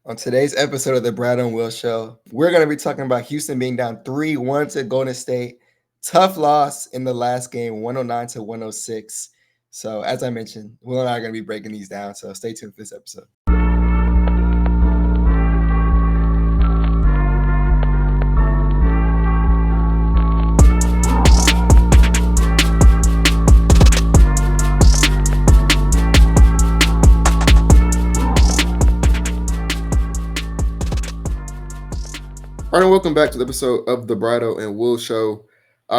On today's episode of the Brad and Will Show, we're going to be talking about Houston being down 3-1 to Golden State. Tough loss in the last game, 109 to 106. So, as I mentioned, Will and I are going to be breaking these down. So, stay tuned for this episode. All right, and welcome back to the episode of the Bradeaux and Will Show.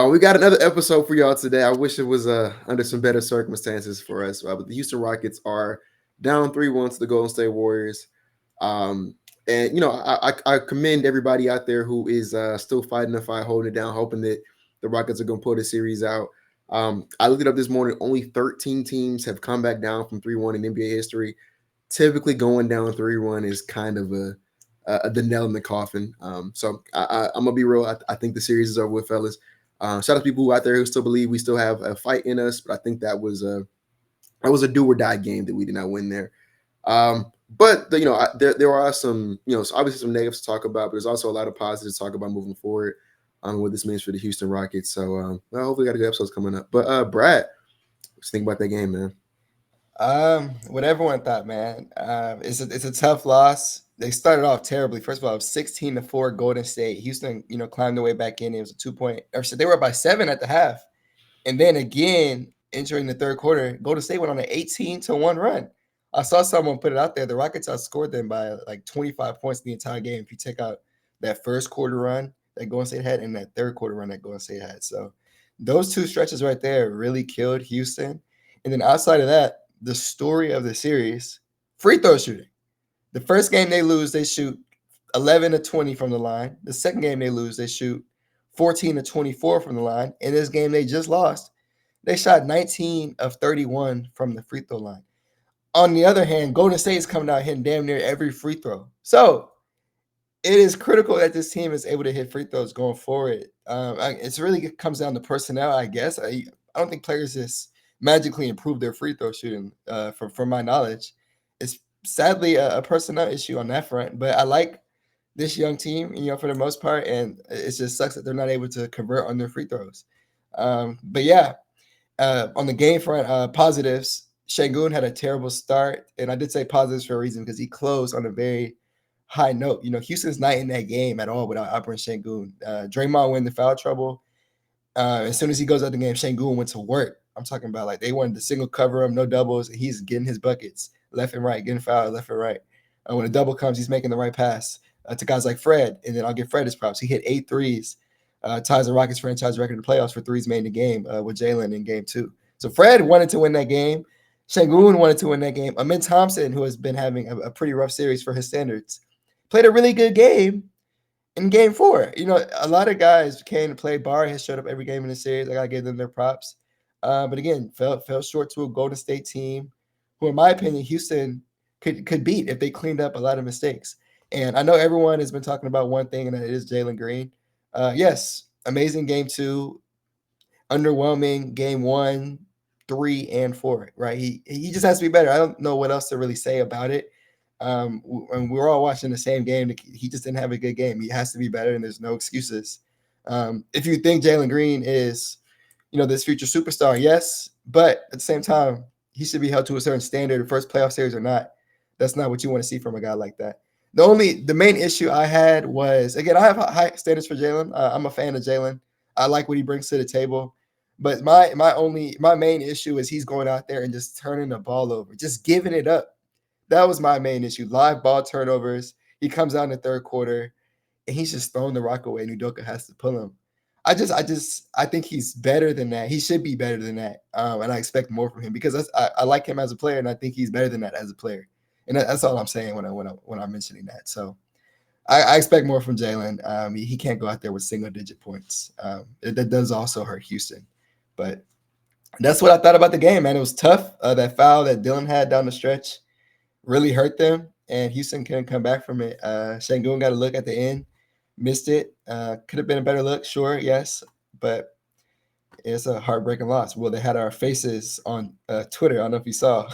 We got another episode for y'all today. I wish it was under some better circumstances for us, but the Houston Rockets are down 3-1 to the Golden State Warriors. And I commend everybody out there who is still fighting the fight, holding it down, hoping that the Rockets are going to pull the series out. I looked it up this morning. Only 13 teams have come back down from 3-1 in NBA history. Typically, going down 3-1 is kind of the nail in the coffin. So I'm gonna be real. I think the series is over with, fellas. Shout out to people out there who still believe we still have a fight in us, but I think that was a do or die game that we did not win there. But there are some so obviously some negatives to talk about, but there's also a lot of positives to talk about moving forward. What this means for the Houston Rockets. So hopefully we got a good episodes coming up. But Brad, what you think about that game, man? What everyone thought, man. It's a tough loss. They started off terribly. First of all, it was 16-4 Golden State. Houston, climbed their way back in. It was a 2-point. Or so they were up by 7 at the half, and then again entering the third quarter, Golden State went on an 18-1 run. I saw someone put it out there. The Rockets outscored them by like 25 points the entire game. If you take out that first quarter run that Golden State had and that third quarter run that Golden State had, so those two stretches right there really killed Houston. And then outside of that, the story of the series, free throw shooting. The first game they lose, they shoot 11-20 from the line. The second game they lose, they shoot 14-24 from the line. In this game they just lost, they shot 19 of 31 from the free throw line. On the other hand, Golden State is coming out hitting damn near every free throw. So it is critical that this team is able to hit free throws going forward. It really comes down to personnel, I guess. I don't think players just magically improve their free throw shooting, from my knowledge. It's sadly a personnel issue on that front, but I like this young team, for the most part, and it just sucks that they're not able to convert on their free throws. But yeah, on the game front, positives, Şengün had a terrible start, and I did say positives for a reason because he closed on a very high note. Houston's not in that game at all without Alperen Şengün. Draymond went into foul trouble. As soon as he goes out the game, Şengün went to work. I'm talking about like they wanted to single cover him, no doubles. He's getting his buckets left and right, getting fouled left and right. When a double comes, he's making the right pass to guys like Fred, and then I'll give Fred his props. He hit 8 threes, ties the Rockets franchise record in the playoffs for threes made in the game with Jalen in game 2. So Fred wanted to win that game. Şengün wanted to win that game. Amin Thompson, who has been having a pretty rough series for his standards, played a really good game in game 4. A lot of guys came to play. Barr has showed up every game in the series. I got to give them their props. But again, fell short to a Golden State team who, in my opinion, Houston could beat if they cleaned up a lot of mistakes. And I know everyone has been talking about one thing, and that is Jalen Green. Yes, amazing game 2, underwhelming game 1, 3, and 4, right? He just has to be better. I don't know what else to really say about it. And we're all watching the same game. He just didn't have a good game. He has to be better, and there's no excuses. If you think Jalen Green is this future superstar, yes, but at the same time, he should be held to a certain standard, first playoff series or not. That's not what you want to see from a guy like that. The main issue I had was, again, I have high standards for Jalen. I'm a fan of Jalen. I like what he brings to the table. But my main issue is he's going out there and just turning the ball over, just giving it up. That was my main issue. Live ball turnovers. He comes out in the third quarter, and he's just throwing the rock away. Udoka has to pull him. I think he's better than that. He should be better than that, and I expect more from him because I like him as a player, and I think he's better than that as a player. And that's all I'm saying when I'm mentioning that. So I expect more from Jalen. He can't go out there with single-digit points. That does also hurt Houston, but that's what I thought about the game, man. It was tough. That foul that Dillon had down the stretch really hurt them, and Houston couldn't come back from it. Şengün got a look at the end. Missed it. Could have been a better look, sure, yes. But It's a heartbreaking loss. Well, they had our faces on Twitter. I don't know if you saw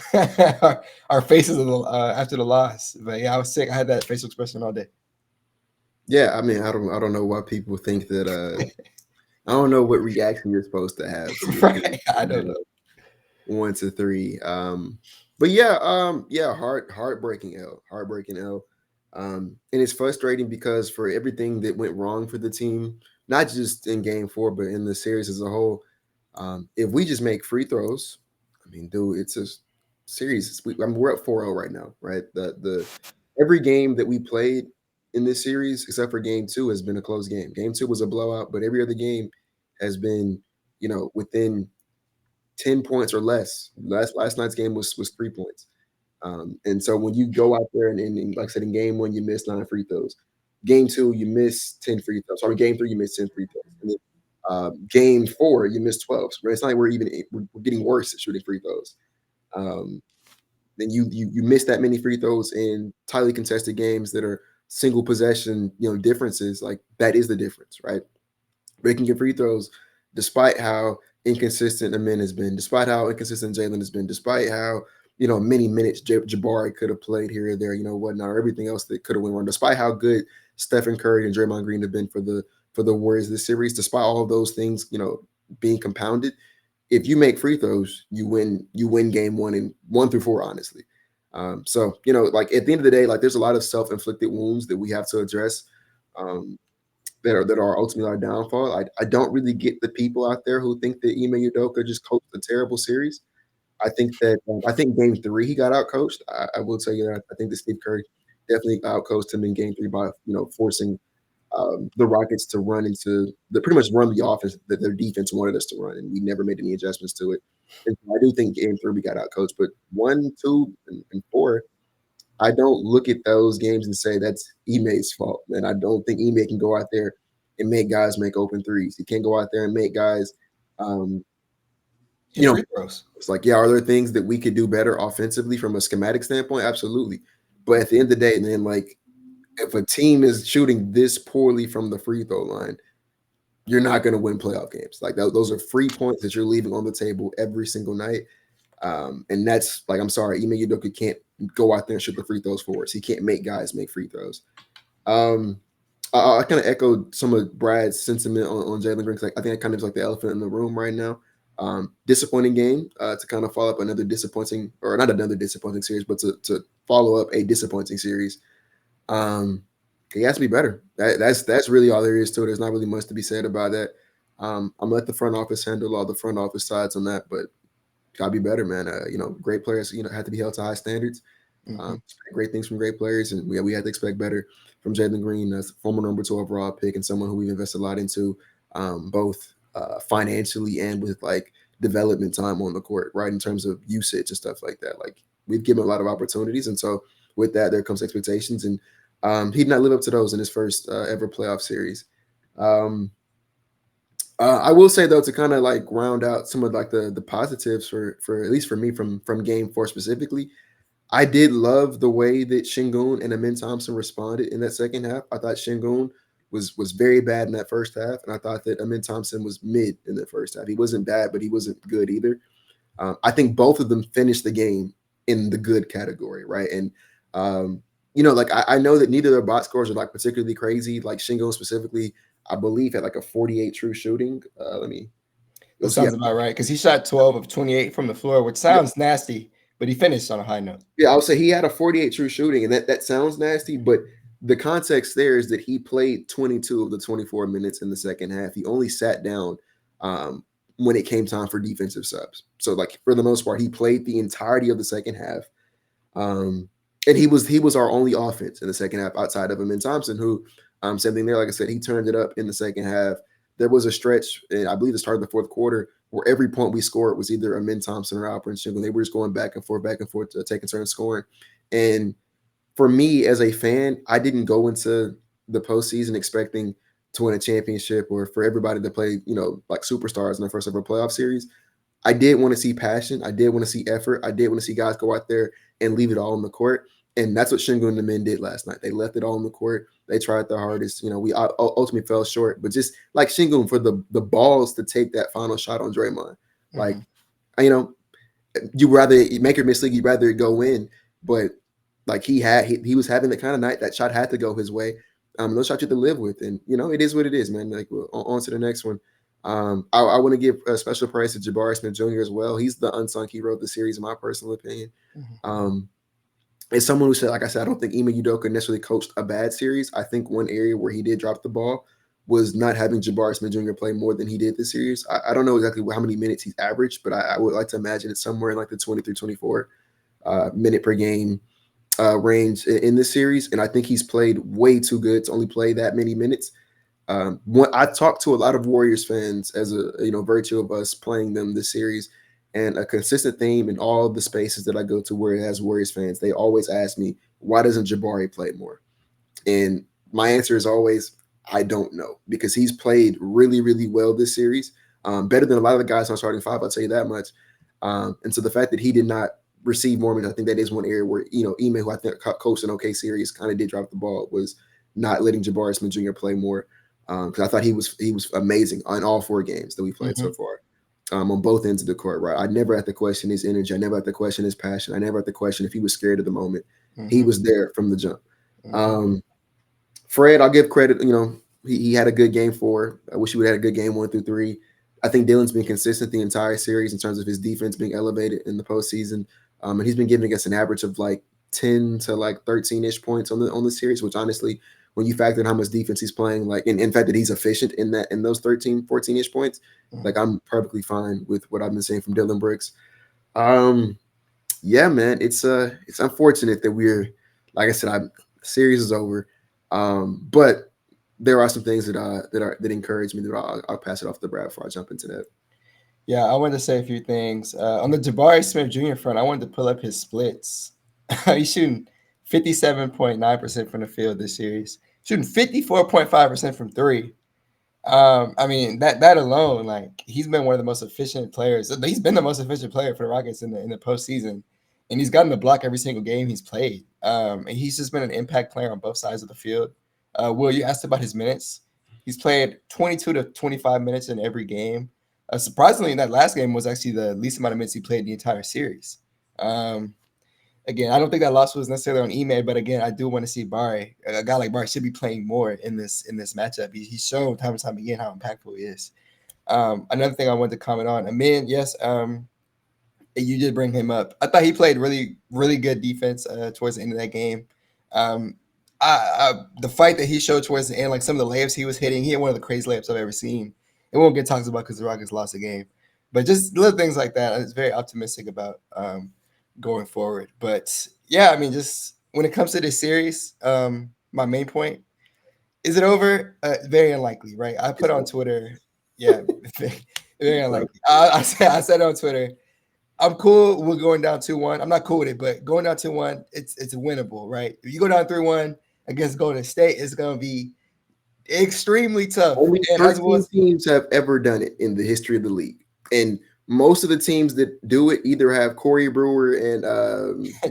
our faces after the loss. But yeah, I was sick. I had that facial expression all day. Yeah, I mean, I don't know why people think that. I don't know what reaction you're supposed to have to your team. Right? I don't know. 1-3. But yeah, yeah, heartbreaking L. And it's frustrating because for everything that went wrong for the team, not just in game 4, but in the series as a whole, if we just make free throws, I mean, dude, it's a series. I mean, we're at 4-0 right now, right? The every game that we played in this series, except for game 2, has been a close game. Game 2 was a blowout, but every other game has been, within 10 points or less. Last night's game was 3 points. And so when you go out there and like I said, in game 1, you missed 9 free throws. Game 2, you missed 10 free throws. Sorry, game 3, you missed 10 free throws. And then game 4, you missed 12. So it's not like we're getting worse at shooting free throws. Um, then you miss that many free throws in tightly contested games that are single possession, differences. Like that is the difference, right? Making your free throws, despite how inconsistent Amin has been, despite how inconsistent Jalen has been, despite how many minutes Jabari could have played here or there, whatnot, or everything else that could have went wrong, despite how good Stephen Curry and Draymond Green have been for the Warriors this series, despite all of those things, being compounded. If you make free throws, you win. You win game 1 and 1 through 4, honestly. So like at the end of the day, like there's a lot of self-inflicted wounds that we have to address. Um, that are ultimately our downfall. I don't really get the people out there who think that Ime Udoka just coached a terrible series. I think game 3 he got out coached. I will tell you that I think that Steve Kerr definitely out coached him in game 3 by forcing the Rockets to pretty much run the offense that their defense wanted us to run, and we never made any adjustments to it. And so I do think game 3 we got out coached, but 1, 2, and 4 I don't look at those games and say that's Ime's fault. And I don't think Ime can go out there and make guys make open threes. He can't go out there and make guys, um, Hit free throws. it's like, yeah, are there things that we could do better offensively from a schematic standpoint? Absolutely. But at the end of the day, man, like if a team is shooting this poorly from the free throw line, you're not going to win playoff games. Like those are free points that you're leaving on the table every single night. And that's like, I'm sorry, Ime Udoka can't go out there and shoot the free throws for us. He can't make guys make free throws. Um, I kind of echoed some of Brad's sentiment on Jalen Green. Like, I think that kind of is like the elephant in the room right now. Disappointing game to kind of follow up another disappointing, or not another disappointing series, but to follow up a disappointing series. He has to be better. That's really all there is to it. There's not really much to be said about that. I'm gonna let the front office handle all the front office sides on that, but gotta be better, man. Great players, have to be held to high standards. Great things from great players, and we had to expect better from Jalen Green, as former number 2 overall pick, and someone who we've invested a lot into, both financially and with like development time on the court, right? In terms of usage and stuff like that. Like we've given a lot of opportunities, and so with that, there comes expectations, and he did not live up to those in his first ever playoff series. I will say though, to kind of like round out some of like the positives for at least for me from game 4 specifically, I did love the way that Şengün and Amin Thompson responded in that second half. I thought Şengün was very bad in that first half, and I thought that Amin Thompson was mid in the first half. He wasn't bad, but he wasn't good either. I think both of them finished the game in the good category, right? And like I know that neither of their box scores are like particularly crazy. Like Şengün specifically, I believe had like a 48 true shooting. That sounds about right because he shot 12 of 28 from the floor, which sounds nasty, but he finished on a high note. Yeah, I would say he had a 48 true shooting, and that sounds nasty, but the context there is that he played 22 of the 24 minutes in the second half. He only sat down when it came time for defensive subs. So, like for the most part, he played the entirety of the second half, and he was our only offense in the second half outside of Amin Thompson, who same thing there. Like I said, he turned it up in the second half. There was a stretch, and I believe the start of the fourth quarter, where every point we scored was either Amin Thompson or Alperen Şengün. They were just going back and forth, taking turns scoring. And for me as a fan, I didn't go into the postseason expecting to win a championship or for everybody to play, like superstars in the first ever playoff series. I did want to see passion. I did want to see effort. I did want to see guys go out there and leave it all on the court. And that's what Shingo and the men did last night. They left it all on the court. They tried their hardest. We ultimately fell short, but just like Shingo for the balls to take that final shot on Draymond, like Mhm. you know, you rather make or miss league, you rather go in, but like he was having the kind of night that shot had to go his way. Those shots you have to live with, and it is what it is, man. Like on to the next one. I want to give a special praise to Jabari Smith Jr. as well. He's the unsung hero of the series, in my personal opinion. Mhm. Um, as someone who said, like I said, I don't think Ime Udoka necessarily coached a bad series. I think one area where he did drop the ball was not having Jabari Smith Jr. play more than he did this series. I don't know exactly how many minutes he's averaged, but I would like to imagine it's somewhere in like the 23, 24 minute per game range in this series. And I think he's played way too good to only play that many minutes. When I talked to a lot of Warriors fans as a virtue of us playing them this series, and a consistent theme in all the spaces that I go to where it has Warriors fans, they always ask me, why doesn't Jabari play more? And my answer is always, I don't know, because he's played really, really well this series, better than a lot of the guys on starting five. I'll tell you that much. And so the fact that he did not receive more minutes, I think that is one area where Ime, who I think coached an okay series, kind of did drop the ball, was not letting Jabari Smith Jr. play more. Because I thought he was amazing on all four games that we played so Mhm. far. On both ends of the court, right? I never had to question his energy. I never had to question his passion. I never had to question if he was scared of the moment. He Mhm. was there from the jump. Mhm. Um, Fred, I'll give credit. He had a good game four. I wish he would have had a good game 1 through 3. I think Dylan's been consistent the entire series in terms of his defense being elevated in the postseason. And he's been giving us an average of like 10 to like 13-ish points on the series, which honestly, when you factor in how much defense he's playing, like in fact that he's efficient in those 13, 14-ish points, like Mhm. I'm perfectly fine with what I've been saying from Dylan Brooks. Um, yeah, man, it's unfortunate that we're, like I said, the series is over. But there are some things that encourage me that I'll pass it off to Brad before I jump into that. Yeah, I wanted to say a few things. On the Jabari Smith Jr. front, I wanted to pull up his splits. He's shooting 57.9% from the field this series, shooting 54.5% from three. I mean that alone, like he's been one of the most efficient players. He's been the most efficient player for the Rockets in the postseason, and he's gotten the block every single game he's played. And he's just been an impact player on both sides of the field. Will, you asked about his minutes. He's played 22 to 25 minutes in every game. Surprisingly, that last game was actually the least amount of minutes he played the entire series. Um, Again, I don't think that loss was necessarily on email, but again, I do want to see Barry. A guy like Barry should be playing more in this matchup. He's shown time and time again how impactful he is. Another thing I wanted to comment on, Amin, yes, you did bring him up. I thought he played really, really good defense towards the end of that game. Um, the fight that he showed towards the end, like some of the layups he was hitting, he had one of the craziest layups I've ever seen. It won't get talked about because the Rockets lost the game, but just little things like that. I was very optimistic about going forward. But yeah, I mean, just when it comes to this series, my main point is it over? Very unlikely, right? I put It's on over. Twitter, yeah, very It's over. unlikely. I said on Twitter, I'm cool with going down 2-1. I'm not cool with it, but going down 2-1, it's winnable, right? If you go down 3-1 against Golden State, it's gonna be extremely tough. Only And as it 13 was, teams have ever done it in the history of the league, and most of the teams that do it either have Corey Brewer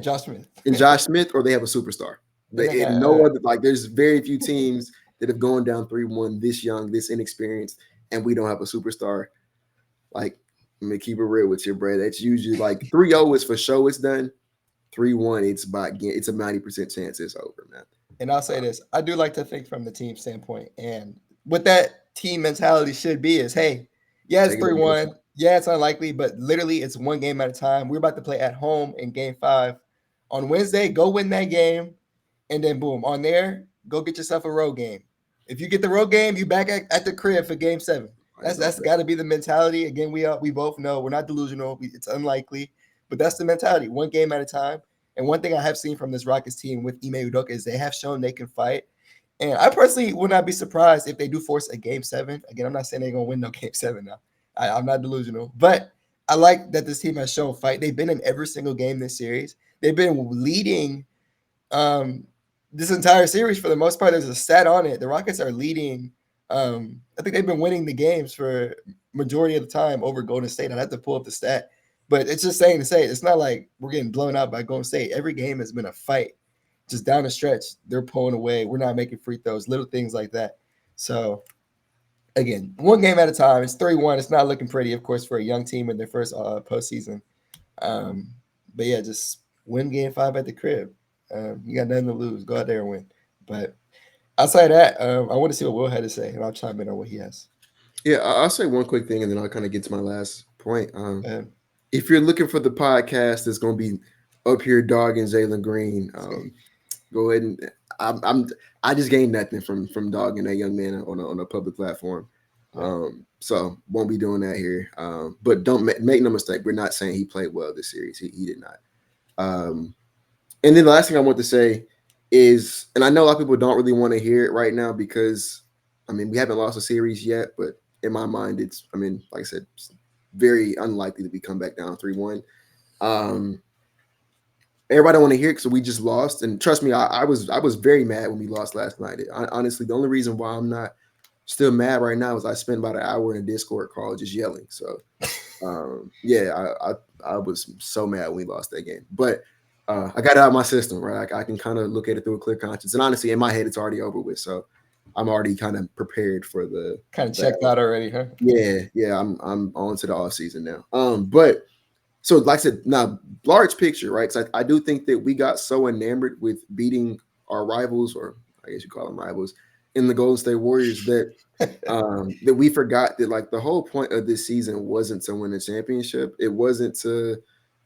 Josh Smith. and Josh Smith, or they have a superstar. And they got In no other, like, there's very few teams that have gone down 3-1 this young, this inexperienced, and we don't have a superstar. Like, I'm gonna keep it real with you, bro. That's usually like 3-0 is for sure it's done. 3-1, it's a 90% chance it's over, man. and I'll say Uh, this. I do like to think from the team standpoint. And what that team mentality should be is, hey, yeah, it's take it over. 3-1. Yeah, it's unlikely, but literally it's one game at a time. We're about to play at home in game 5 on Wednesday. Go win that game. And then boom, on there, go get yourself a road game. If you get the road game, you back at the crib for game 7. I That's go that's for it. got to be the mentality. Again, we both know we're not delusional. It's unlikely, but that's the mentality. One game at a time. And one thing I have seen from this Rockets team with Ime Udoka is they have shown they can fight. And I personally would not be surprised if they do force a game 7. Again, I'm not saying they're gonna win no game 7 now. I'm not delusional, but I like that this team has shown fight. They've been in every single game this series. They've been leading um, this entire series for the most part. There's a stat on it. The Rockets are leading. I think they've been winning the games for majority of the time over Golden State. I'd have to pull up the stat, but it's just saying to say it's not like we're getting blown out by Golden State. Every game has been a fight. just down the stretch, they're pulling away. We're not making free throws, little things like that. So again, one game at a time. It's 3-1. It's not looking pretty, of course, for a young team in their first postseason. Um, but yeah, just win game 5 at the crib. You got nothing to lose. Go out there and win. But outside of that, I want to see what Will had to say, and I'll chime in on what he has. Yeah, I'll say one quick thing, and then I'll kind of get to my last point. Uh, If you're looking for the podcast that's going to be up here dogging Jalen Green, go ahead and I just gained nothing from dogging that young man on a public platform. yeah. So won't be doing that here. But don't make no mistake, we're not saying he played well this series. He did not. Um, and then the last thing I want to say is, and I know a lot of people don't really want to hear it right now because, I mean, we haven't lost a series yet, but in my mind, it's, I mean, like I said, it's very unlikely that we come back down 3-1. Um, Everybody don't want to hear it because we just lost, and trust me, I was very mad when we lost last night. Honestly, the only reason why I'm not still mad right now is I spent about an hour in a Discord call just yelling. So, yeah, I was so mad when we lost that game, but I got it out of my system, right? I can kind of look at it through a clear conscience, and honestly, in my head, it's already over with. So, I'm already kind of prepared for Kind of the checked out already, huh? yeah. I'm on to the off season now. But so like I said, now large picture, right? Because I do think that we got so enamored with beating our rivals, or I guess you call them rivals, in the Golden State Warriors that we forgot that like the whole point of this season wasn't to win a championship. It wasn't to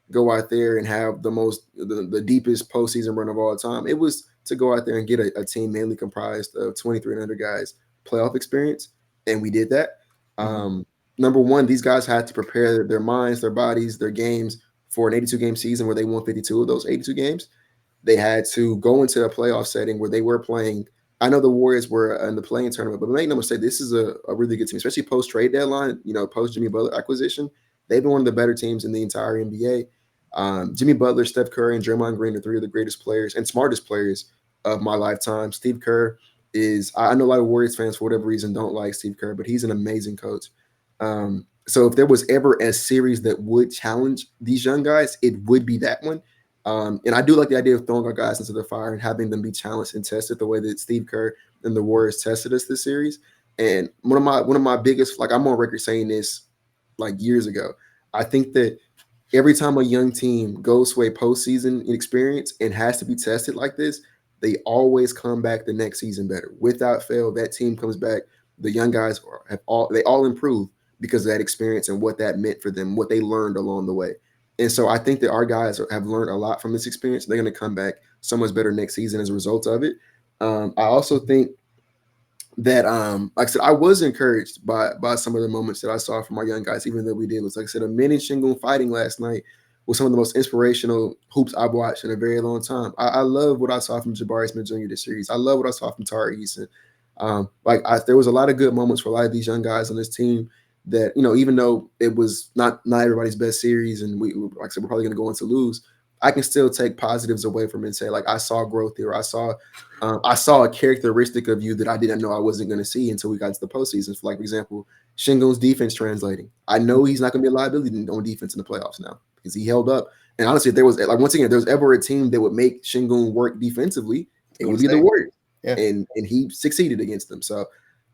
go out there and have the deepest postseason run of all time. It was to go out there and get a team mainly comprised of 23 and under guys playoff experience, and we did that. Mhm. Number one, these guys had to prepare their minds, their bodies, their games for an 82 game season where they won 52 of those 82 games. They had to go into a playoff setting where they were playing. I know the Warriors were in the playing tournament, but make no mistake, this is a really good team, especially post trade deadline, post Jimmy Butler acquisition. They've been one of the better teams in the entire NBA. Jimmy Butler, Steph Curry, and Draymond Green are three of the greatest players and smartest players of my lifetime. Steve Kerr I know a lot of Warriors fans, for whatever reason, don't like Steve Kerr, but he's an amazing coach. So if there was ever a series that would challenge these young guys, it would be that one. And I do like the idea of throwing our guys into the fire and having them be challenged and tested the way that Steve Kerr and the Warriors tested us this series. And one of my biggest, like I'm on record saying this like years ago, I think that every time a young team goes to a postseason experience and has to be tested like this, they always come back the next season better. Without fail, that team comes back. The young guys they all improve because of that experience and what that meant for them, what they learned along the way. And so I think that our guys have learned a lot from this experience. They're going to come back so much better next season as a result of it. I also think that like I said, I was encouraged by some of the moments that I saw from our young guys, even though we did. Like I said, a men in Shingun fighting last night was some of the most inspirational hoops I've watched in a very long time. I love what I saw from Jabari Smith Jr. this series. I love what I saw from Tari Eason. There was a lot of good moments for a lot of these young guys on this team that, even though it was not everybody's best series and like I said, we're probably going to go on to lose, I can still take positives away from it and say, like, I saw growth here. I saw a characteristic of you that I didn't know I wasn't going to see until we got to the postseason. For example, Shingun's defense translating. I know he's not going to be a liability on defense in the playoffs now because he held up. And honestly, if there was once again, if there was ever a team that would make Shingun work defensively, it would be the Warriors. Yeah. And he succeeded against them. So,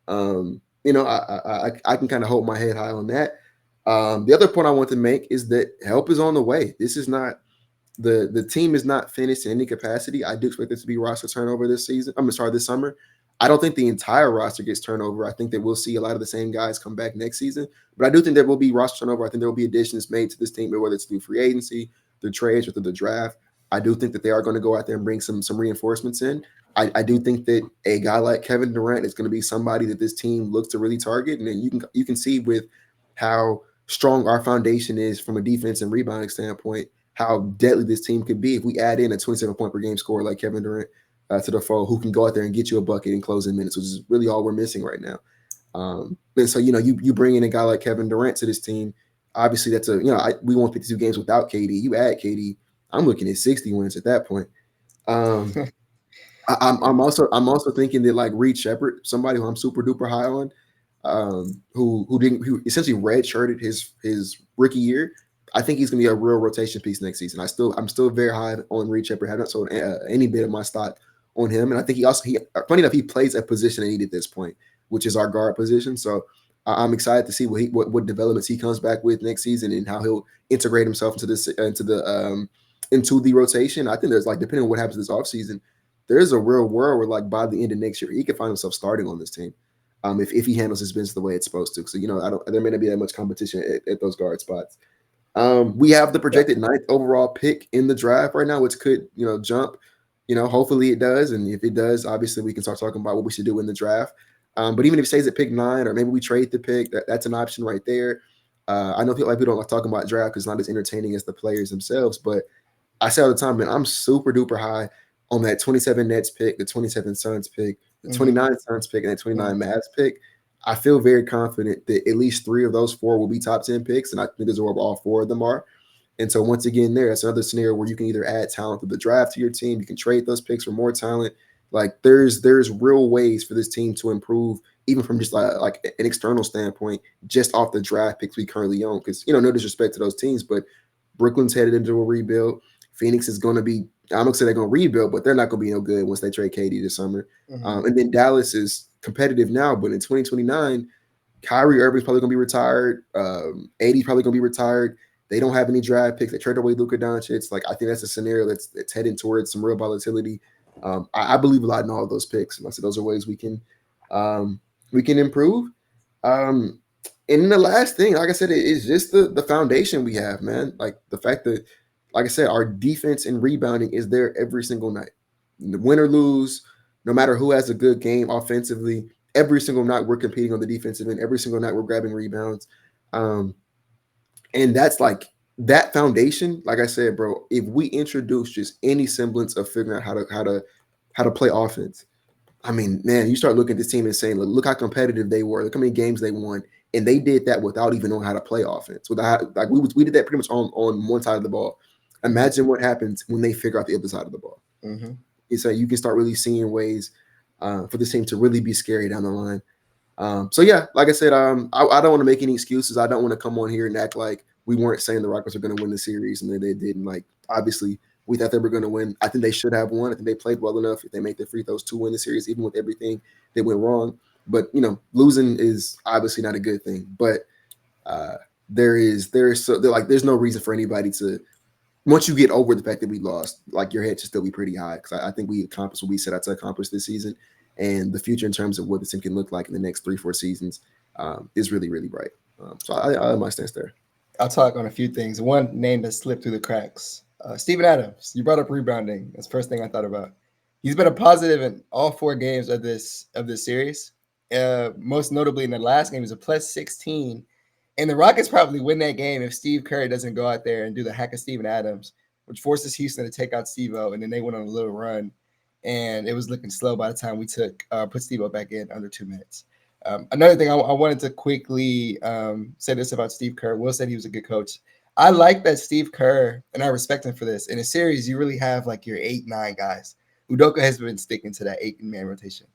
I can kind of hold my head high on that. The other point I want to make is that help is on the way. This is not the team is not finished in any capacity. I do expect there to be roster turnover this season. This summer. I don't think the entire roster gets turnover. I think that we'll see a lot of the same guys come back next season. But I do think there will be roster turnover. I think there will be additions made to this team, whether it's through free agency, through trades, or through the draft. I do think that they are going to go out there and bring some reinforcements in. I do think that a guy like Kevin Durant is going to be somebody that this team looks to really target. And then you can see with how strong our foundation is from a defense and rebounding standpoint, how deadly this team could be if we add in a 27-point per game scorer like Kevin Durant to the fold, who can go out there and get you a bucket in closing minutes, which is really all we're missing right now. And so, you bring in a guy like Kevin Durant to this team. Obviously, that's we won 52 games without KD. You add KD, I'm looking at 60 wins at that point. I'm also thinking that like Reed Shepard, somebody who I'm super duper high on, who essentially redshirted his rookie year. I think he's going to be a real rotation piece next season. I'm still very high on Reed Shepard. Have not sold any bit of my stock on him, and I think he funny enough he plays a position they need at this point, which is our guard position. So I'm excited to see what developments he comes back with next season and how he'll integrate himself into the rotation. I think there's like depending on what happens this offseason, there's a real world where like by the end of next year he could find himself starting on this team. If he handles his business the way it's supposed to. So, there may not be that much competition at those guard spots. We have the projected ninth overall pick in the draft right now, which could, jump. Hopefully it does. And if it does, obviously we can start talking about what we should do in the draft. But even if it stays at pick 9, or maybe we trade the pick, that's an option right there. I know people don't like talking about draft because it's not as entertaining as the players themselves. But I say all the time, man, I'm super duper high on that 27 Nets pick, the 27 Suns pick, the 29 Suns pick, and the 29 Mavs pick. I feel very confident that at least 3 of those 4 will be top 10 picks, and I think that's where all 4 of them are. And so once again, that's another scenario where you can either add talent through the draft to your team, you can trade those picks for more talent. Like there's real ways for this team to improve, even from just like an external standpoint, just off the draft picks we currently own. Because no disrespect to those teams, but Brooklyn's headed into a rebuild. Phoenix is going to be. I'm gonna say they're going to rebuild, but they're not going to be no good once they trade KD this summer. And then Dallas is competitive now, but in 2029, Kyrie Irving's probably going to be retired. AD's probably going to be retired. They don't have any draft picks. They traded away Luka Doncic. Like I think that's a scenario that's heading towards some real volatility. I believe a lot in all of those picks. And I said those are ways we can improve. And then the last thing, like I said, is just the foundation we have, man. Like the fact that, like I said, our defense and rebounding is there every single night. Win or lose, no matter who has a good game offensively, every single night we're competing on the defensive end. Every single night we're grabbing rebounds. And that's like that foundation, like I said, bro, if we introduce just any semblance of figuring out how to play offense, I mean, man, you start looking at this team and saying, look how competitive they were. Look how many games they won. And they did that without even knowing how to play offense. We did that pretty much on one side of the ball. Imagine what happens when they figure out the other side of the ball. So you can start really seeing ways for this team to really be scary down the line. So yeah, like I said, I don't want to make any excuses. I don't want to come on here and act like we weren't saying the Rockets are going to win the series and then they didn't. Like obviously we thought they were going to win. I think they should have won. I think they played well enough if they make their free throws to win the series, even with everything that went wrong. But losing is obviously not a good thing. But there's no reason for anybody to. Once you get over the fact that we lost, like your head should still be pretty high because I think we accomplished what we set out to accomplish this season, and the future in terms of what the team can look like in the next 3-4 seasons is really really bright. So I have my stance there. I'll talk on a few things. One name that slipped through the cracks: Steven Adams. You brought up rebounding. That's the first thing I thought about. He's been a positive in all 4 games of this series. Most notably in the last game, he was a plus 16. And the Rockets probably win that game if Steve Kerr doesn't go out there and do the hack of Steven Adams, which forces Houston to take out Steve-O, and then they went on a little run, and it was looking slow by the time we put Steve-O back in under 2 minutes. Another thing I wanted to quickly say this about Steve Kerr. Will said he was a good coach. I like that Steve Kerr, and I respect him for this. In a series, you really have like your 8-9 guys. Udoka has been sticking to that 8-man rotation.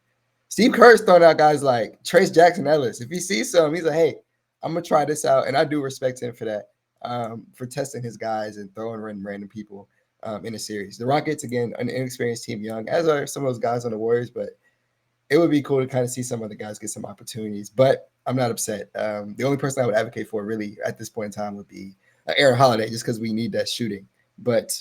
Steve Kerr's throwing out guys like Trace Jackson Ellis. If he sees some, he's like, hey, I'm going to try this out. And I do respect him for that, for testing his guys and throwing random people in a series. The Rockets, again, an inexperienced team, young, as are some of those guys on the Warriors, but it would be cool to kind of see some of the guys get some opportunities. But I'm not upset. The only person I would advocate for really at this point in time would be Aaron Holiday, just because we need that shooting. But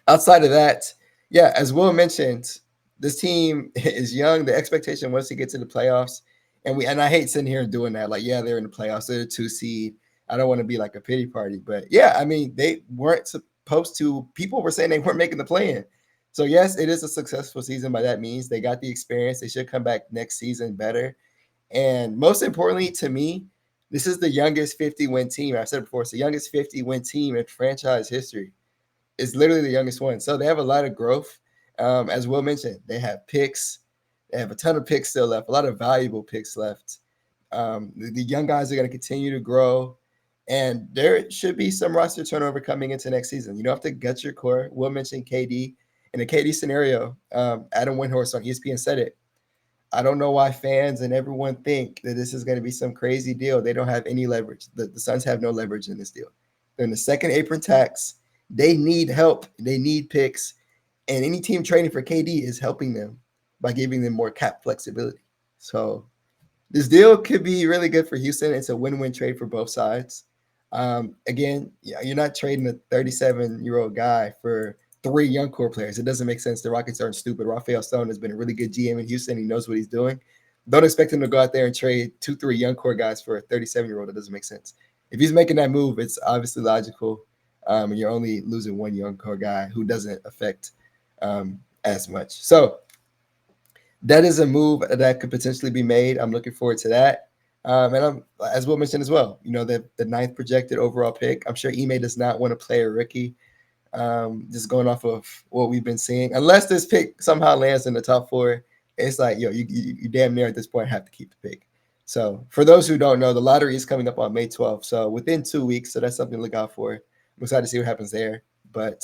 outside of that, yeah, as Will mentioned, this team is young. The expectation was to get to the playoffs. And I hate sitting here and doing that. Like, yeah, they're in the playoffs. They're a 2 seed. I don't want to be like a pity party. But, yeah, I mean, they weren't supposed to. People were saying they weren't making the play-in. So, yes, it is a successful season by that means. They got the experience. They should come back next season better. And most importantly to me, this is the youngest 50-win team. I've said it before. It's the youngest 50-win team in franchise history. It's literally the youngest one. So they have a lot of growth. As Will mentioned, they have picks. They have a ton of picks still left, a lot of valuable picks left. The young guys are going to continue to grow. And there should be some roster turnover coming into next season. You don't have to gut your core. Will mentioned KD. In the KD scenario, Adam Windhorst on ESPN said it. I don't know why fans and everyone think that this is going to be some crazy deal. They don't have any leverage. The Suns have no leverage in this deal. They're in the second apron tax. They need help. They need picks. And any team trading for KD is helping them by giving them more cap flexibility. So this deal could be really good for Houston. It's a win-win trade for both sides. Again, yeah, you're not trading a 37-year-old guy for three young core players. It doesn't make sense. The Rockets aren't stupid. Rafael Stone has been a really good GM in Houston. He knows what he's doing. Don't expect him to go out there and trade 2, 3 young core guys for a 37-year-old. It doesn't make sense. If he's making that move, it's obviously logical. And you're only losing one young core guy who doesn't affect as much. So that is a move that could potentially be made. I'm looking forward to that. And I'm, as Will mentioned as well, the ninth projected overall pick. I'm sure Ime does not want to play a rookie. Just going off of what we've been seeing, unless this pick somehow lands in the top four, it's like, you damn near at this point have to keep the pick. So for those who don't know, the lottery is coming up on May 12th. So within 2 weeks. So that's something to look out for. I'm excited to see what happens there. But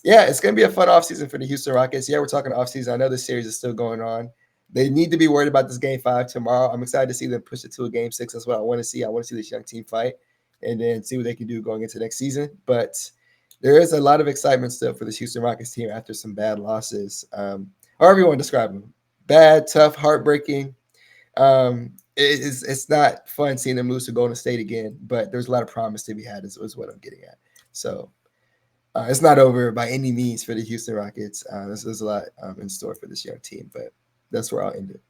yeah, it's going to be a fun offseason for the Houston Rockets. Yeah, we're talking offseason. I know this series is still going on. They need to be worried about this game 5 tomorrow. I'm excited to see them push it to a game 6. That's what I want to see. I want to see this young team fight and then see what they can do going into next season. But there is a lot of excitement still for this Houston Rockets team after some bad losses. However you want to describe them. Bad, tough, heartbreaking. It's not fun seeing them lose to Golden State again, but there's a lot of promise to be had is what I'm getting at. So it's not over by any means for the Houston Rockets. There's a lot in store for this young team, but that's where I'll end it.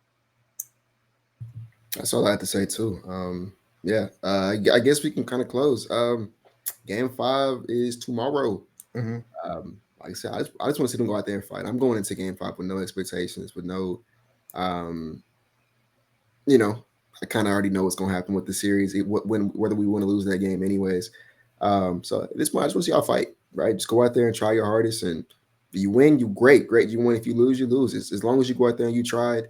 That's all I have to say too. Yeah, I guess we can kind of close. Game 5 is tomorrow. Mm-hmm. Like I said, I just want to see them go out there and fight. I'm going into Game 5 with no expectations, with no, um, you know, I kind of already know what's going to happen with the series, whether we want to lose that game, anyways. So at this point, I just want to see y'all fight, right? Just go out there and try your hardest, and if you win, you great. You win. If you lose, you lose. As long as you go out there and you tried,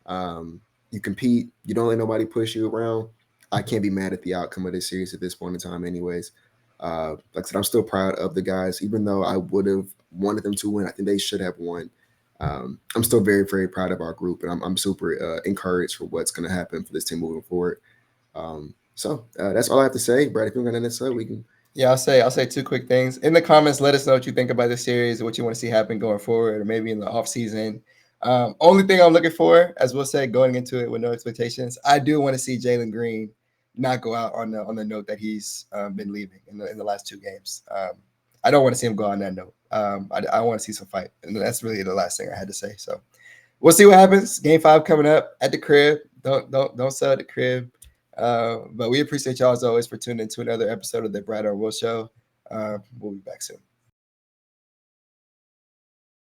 um, you compete, you don't let nobody push you around. I can't be mad at the outcome of this series at this point in time, anyways. Like I said, I'm still proud of the guys, even though I would have wanted them to win. I think they should have won. I'm still very proud of our group, and I'm super encouraged for what's going to happen for this team moving forward. So that's all I have to say, Brad. If you're going to say, we can. Yeah, I'll say 2 quick things. In the comments, let us know what you think about this series, what you want to see happen going forward, or maybe in the off season. Only thing I'm looking for, as we'll say, going into it with no expectations, I do want to see Jalen Green not go out on the note that he's been leaving in the last 2 games. I don't want to see him go on that note. I want to see some fight, and that's really the last thing I had to say. So we'll see what happens. Game 5 coming up at the crib. Don't sell at the crib. But we appreciate y'all as always for tuning in to another episode of the Bradeaux Will Show. We'll be back soon.